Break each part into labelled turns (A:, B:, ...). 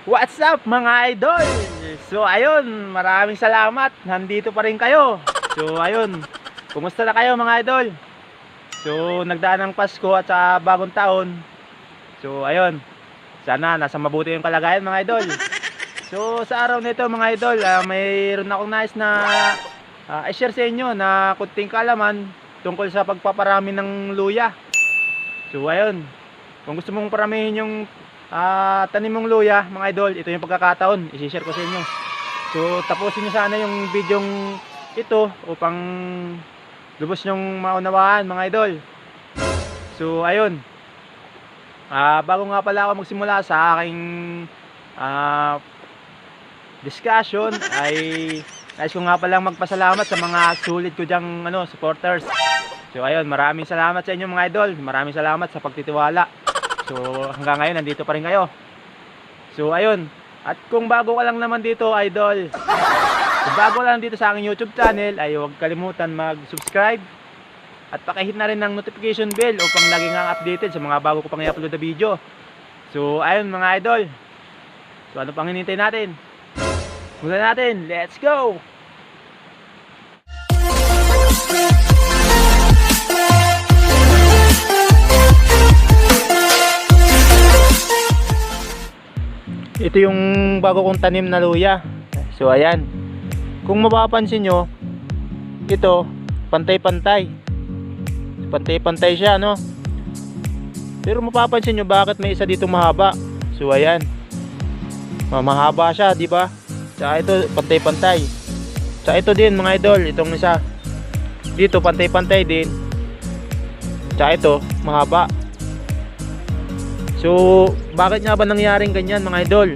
A: What's up mga idol? So ayun, maraming salamat. Nandito pa rin kayo. So ayun, kumusta na kayo mga idol? So nagdaan ng Pasko at sa bagong taon. So ayun, sana nasa mabuti yung kalagayan mga idol. So sa araw nito mga idol, mayroon akong nais na i-share sa inyo na kunting kaalaman tungkol sa pagpaparami ng luya. So ayun, kung gusto mong paramihin yung tanim mong luya mga idol, ito yung pagkakataon, i-share ko sa inyo. So tapusin nyo sana yung videong ito upang lubos nyong maunawaan mga idol. So ayun, bago nga pala ako magsimula sa aking discussion, ay nais ko nga palang magpasalamat sa mga sulit ko dyang supporters. So ayun, maraming salamat sa inyo mga idol, maraming salamat sa pagtitiwala. So hanggang ngayon nandito pa rin kayo. So ayun, at kung bago ka lang naman dito idol, kung bago lang dito sa aking YouTube channel, ay huwag kalimutan mag-subscribe at pakihit na rin ng notification bell upang lagi kang updated sa mga bago ko pang i-upload na video. So ayun mga idol, so ano pang hinihintay natin? Mula natin, let's go! Ito yung bago kong tanim na luya. So ayan, kung mapapansin nyo, ito pantay-pantay, pantay-pantay siya, no? Pero mapapansin nyo bakit may isa dito mahaba. So ayan, mahaba siya, di ba? Tsaka ito pantay-pantay. Tsaka ito din mga idol, itong isa dito pantay-pantay din. Tsaka ito mahaba. So, bakit nga ba nangyaring ganyan mga idol?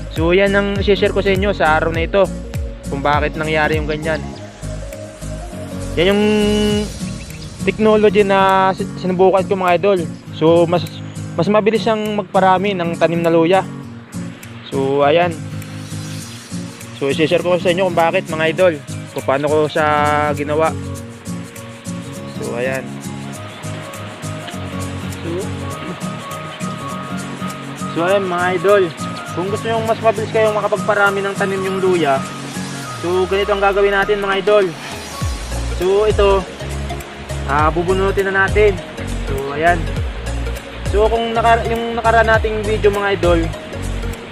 A: So, yan ang i-share ko sa inyo sa araw na ito. Kung bakit nangyari yung ganyan. Yan yung technology na sinubukan ko mga idol. So, mas mabilis siyang magparami ng tanim na luya. So, ayan. So, i-share ko sa inyo kung bakit mga idol. Kung paano ko siya ginawa. So, ayan. So ayun mga idol, kung gusto nyo mas mabilis kayong makapagparami ng tanim yung luya, so ganito ang gagawin natin mga idol. So ito, bubunutin na natin. So ayan. So kung yung nakaraan nating video mga idol,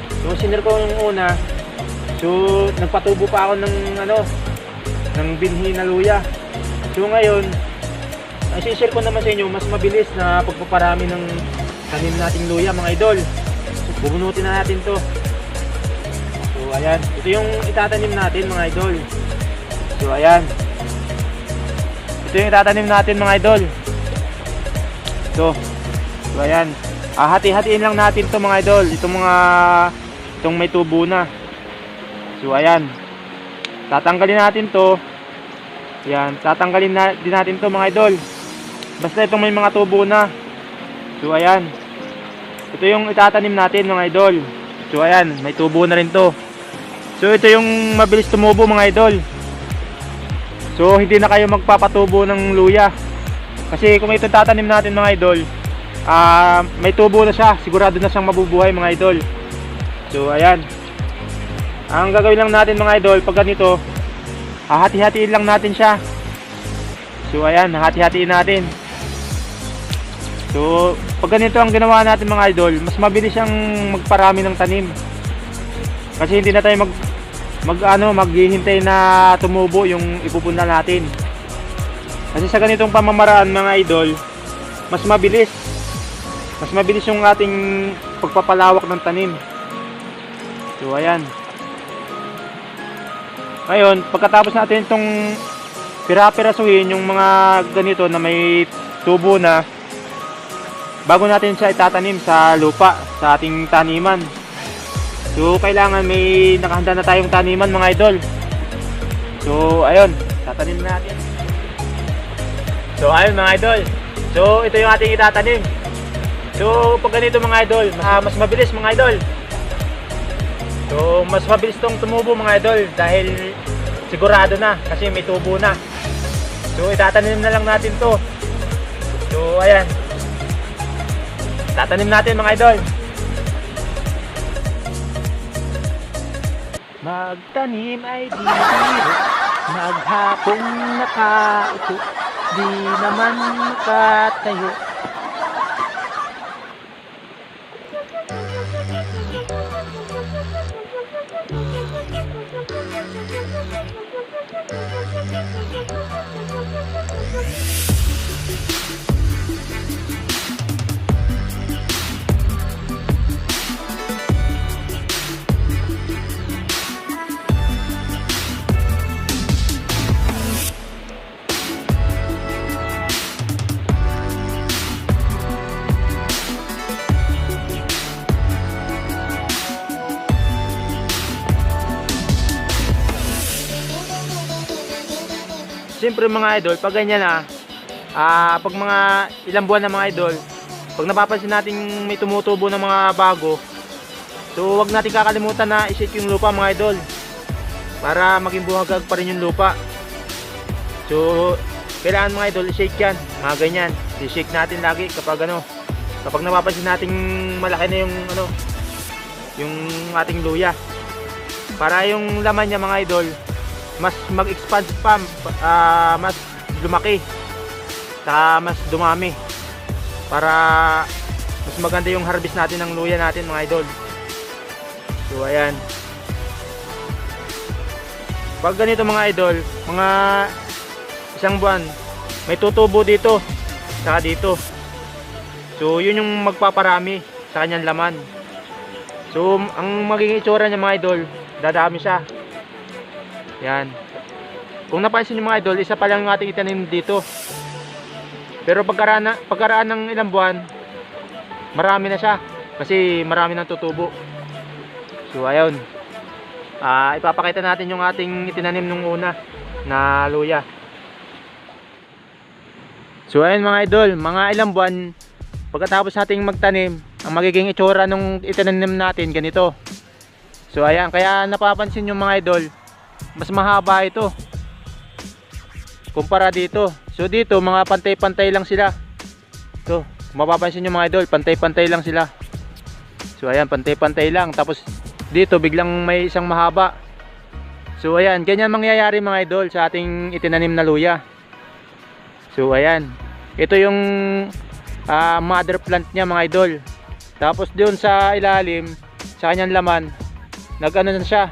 A: so sinir ko yung una, so nagpatubo pa ako ng binhi na luya. So ngayon, i-share ko naman sa inyo mas mabilis na pagpaparami ng tanim nating luya mga idol. Bubunutin na natin to. So ayan, ito yung itatanim natin mga idol. So ayan, ito yung itatanim natin mga idol. So ayan, hati-hatiin lang natin to mga idol. Itong may tubo na. So ayan, tatanggalin natin to. Ayan, tatanggalin din natin to mga idol. Basta itong may mga tubo na. So ayan, ito yung itatanim natin mga idol. So ayan, may tubo na rin to. So ito yung mabilis tumubo mga idol. So hindi na kayo magpapatubo ng luya. Kasi kung ito tatanim natin mga idol, may tubo na siya, sigurado na siyang mabubuhay mga idol. So ayan, ang gagawin lang natin mga idol pag ganito, hati-hatiin lang natin siya. So ayan, hati-hatiin natin. So pag ganito ang ginawa natin mga idol, mas mabilis siyang magparami ng tanim. Kasi hindi na tayo maghihintay na tumubo yung ipupunla natin. Kasi sa ganitong pamamaraan mga idol, mas mabilis yung ating pagpapalawak ng tanim. So ayan. Ngayon, pagkatapos natin itong pira-pirasuhin yung mga ganito na may tubo na, bago natin siya itatanim sa lupa, sa ating taniman. So kailangan may nakahanda na tayong taniman mga idol. So ayun, tatanim natin. So ayun mga idol, so ito yung ating itatanim. So pag ganito mga idol, mas mabilis mga idol. So mas mabilis tong tumubo mga idol dahil sigurado na kasi may tubo na. So itatanim na lang natin to. So ayan, tatanim natin mga idol. Magtanim ay di biro, maghapong nakaupo, di naman makatayo. Siyempre mga idol, pag ganyan na, pag mga ilang buwan na mga idol, pag napapansin natin may tumutubo ng mga bago, so wag natin kakalimutan na i-shake yung lupa mga idol, para maging buhagag pa rin yung lupa. So kailangan mga idol i-shake yan, mga ganyan, i-shake natin lagi kapag kapag napapansin natin malaki na yung ating luya, para yung laman niya mga idol mas mag-expand pa, mas lumaki, saka mas dumami, para mas maganda yung harvest natin ng luya natin mga idol. So ayan, pag ganito mga idol, mga isang buwan may tutubo dito saka dito, so yun yung magpaparami sa kanyang laman. So ang magiging itsura niya mga idol, dadami siya. Yan. Kung napansin niyo mga idol, isa pa lang yung ating itanim dito. Pero pagkaraan ng ilang buwan, marami na siya. Kasi marami nang tutubo. So ayun. Ipapakita natin yung ating itinanim nung una na luya. So ayun mga idol, mga ilang buwan pagkatapos nating magtanim, ang magiging itsura nung itinanim natin ganito. So ayan, kaya napapansin yung mga idol, mas mahaba ito kumpara dito. So dito mga pantay-pantay lang sila. So mapapansin nyo mga idol, pantay-pantay lang sila. So ayan, pantay-pantay lang. Tapos dito biglang may isang mahaba. So ayan, ganyan mangyayari mga idol sa ating itinanim na luya. So ayan, ito yung mother plant niya mga idol. Tapos doon sa ilalim, sa kanyang laman, nag-ano na siya,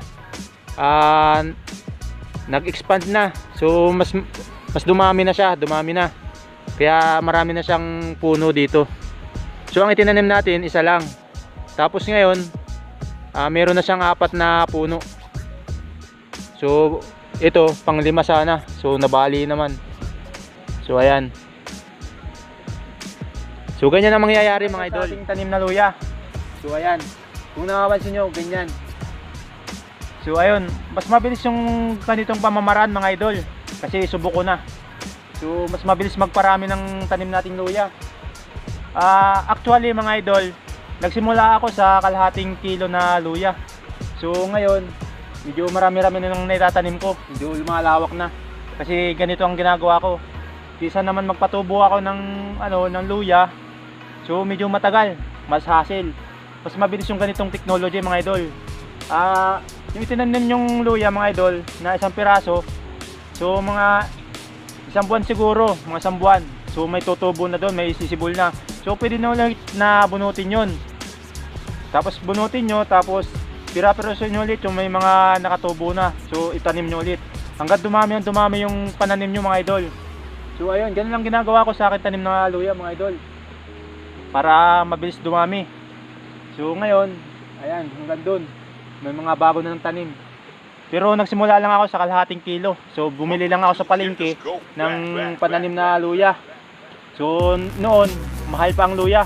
A: nag-expand na. So mas dumami na siya, dumami na. Kaya marami na siyang puno dito. So ang itinanim natin isa lang. Tapos ngayon, meron na siyang 4 na puno. So ito pang 5 sana. So nabali naman. So ayan. So ganyan ang mangyayari mga idol, ating tanim na luya. So ayan, kung napapansin nyo, ganyan. So ayun, mas mabilis yung ganitong pamamaraan mga idol, kasi subok ko na. So mas mabilis magparami ng tanim nating luya. Actually mga idol, nagsimula ako sa kalahating kilo na luya. So ngayon, medyo marami-rami na nang naitatanim ko, medyo lumalawak na. Kasi ganito ang ginagawa ko. Kisa naman magpatubo ako ng luya, so medyo matagal, mas hassle. Mas mabilis yung ganitong technology mga idol. Yung itinanim yung luya mga idol na isang piraso, so mga isang buwan siguro, mga isang buwan, so may tutubo na doon, may sisibol na. So pwede na ulit na bunutin yun. Tapos bunutin nyo, tapos pira-piraso nyo ulit yung may mga nakatubo na. So itanim nyo ulit hanggang dumami yung pananim nyo mga idol. So ayun, ganun lang ginagawa ko sa akin tanim na luya mga idol, para mabilis dumami. So ngayon, ayan, hanggang doon may mga bago na ng tanim. Pero nagsimula lang ako sa kalahating kilo. So bumili lang ako sa palengke ng pananim na luya. So noon, mahal pa ang luya.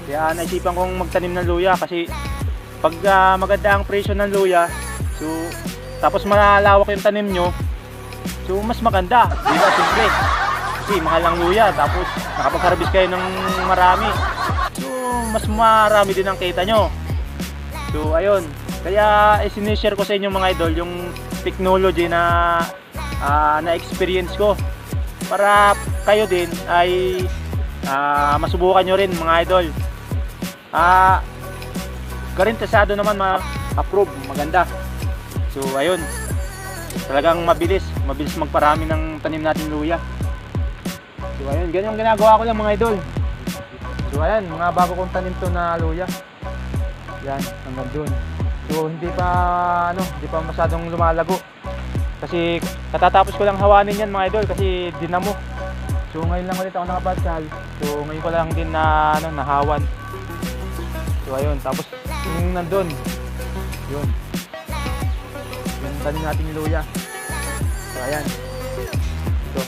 A: Kaya naisipan kong magtanim ng luya kasi pag maganda ang presyo ng luya, so tapos malalawak yung tanim nyo, so mas maganda, di ba? Siyempre, kasi mahal ang luya, tapos nakapag-harvest kayo ng marami, so mas marami din ang kita nyo. So ayun, kaya sinishare ko sa inyo mga idol yung technology na na-experience ko, para kayo din ay masubukan nyo rin mga idol. Garantisado naman ma-approve, maganda. So ayun, talagang mabilis magparami ng tanim natin luya. So ayun, ganyan yung ginagawa ko lang mga idol. So ayan, mga bago kong tanim to na luya. Yan, hanggang dun. So hindi pa masyadong lumalago. Kasi katatapos ko lang hawanin yan mga idol kasi dinamo. So ngayon lang ulit ako nakapasyal. So ngayon ko lang din na nahawan. So ayun, tapos yung nandun, yun. Yung tanim nating luya. So ayan. Ito.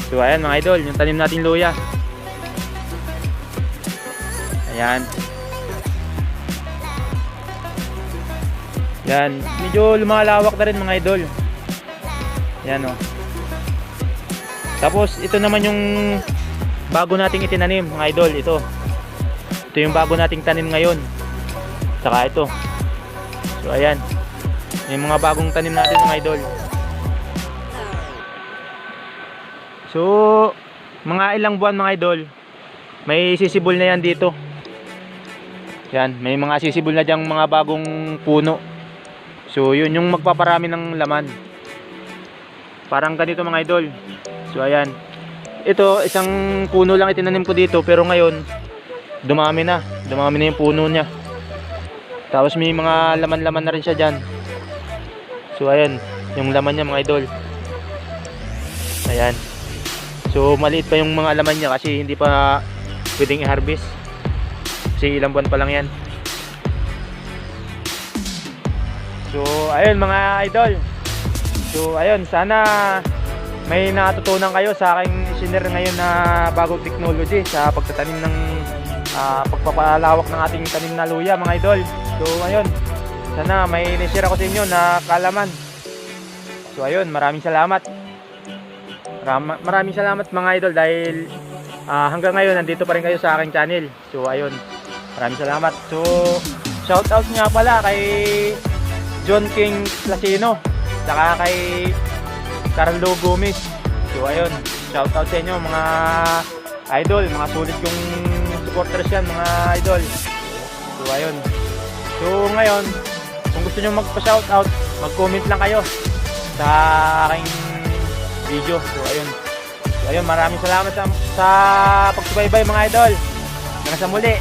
A: So ayan mga idol, yung tanim nating luya. Ayan. Yan, medyo lumalawak na rin mga idol. Yan o. Tapos ito naman yung bago nating itinanim mga idol. Ito yung bago nating tanim ngayon. Saka ito. So ayan, yung mga bagong tanim natin mga idol. So mga ilang buwan mga idol, may sisibol na yan dito. Yan, may mga sisibol na diyang mga bagong puno. So yun yung magpaparami ng laman. Parang ganito mga idol. So ayan, ito isang puno lang itinanim ko dito, pero ngayon dumami na yung puno niya. Tapos may mga laman-laman na rin siya dyan. So ayan, yung laman niya mga idol. Ayan. So maliit pa yung mga laman niya kasi hindi pa pwedeng i-harvest. Kasi ilang buwan pa lang yan. So ayun mga idol. So ayun, sana may natutunan kayo sa aking isinare ngayon na bagong technology sa pagtatanim ng pagpapalawak ng ating tanim na luya mga idol. So ayun, sana may nisira ko sa inyo na kalaman. So ayun, maraming salamat. Maraming salamat mga idol dahil hanggang ngayon nandito pa rin kayo sa aking channel. So ayun, maraming salamat. So shoutout nga pala kay John King Placino, saka kay Carlo Gomez. So ayun, shoutout sa inyo mga idol, mga sulit yung supporters yan mga idol. So ayun. So ngayon, kung gusto nyo magpa-shoutout, mag-comment lang kayo sa aking video. So ayun. So ayun, maraming salamat sa pagsubaybay mga idol. Hanggang sa muli.